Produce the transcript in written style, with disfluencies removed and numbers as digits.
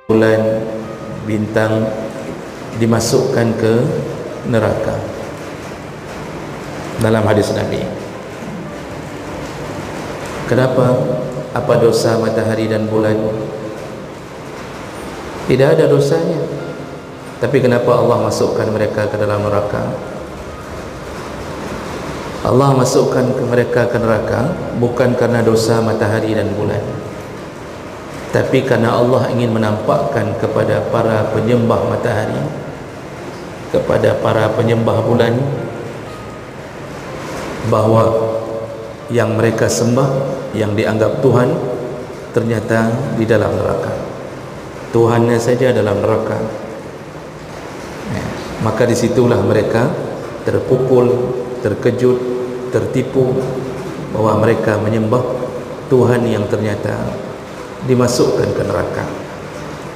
bulan, bintang dimasukkan ke neraka. Dalam hadis Nabi. Kenapa? Apa dosa matahari dan bulan? Tidak ada dosanya. Tapi kenapa Allah masukkan mereka ke dalam neraka? Allah masukkan mereka ke neraka bukan karena dosa matahari dan bulan, tapi karena Allah ingin menampakkan kepada para penyembah matahari, kepada para penyembah bulan, bahawa yang mereka sembah, yang dianggap Tuhan, ternyata di dalam neraka. Tuhannya saja dalam neraka. Maka disitulah mereka terpukul, terkejut, tertipu bahwa mereka menyembah Tuhan yang ternyata dimasukkan ke neraka.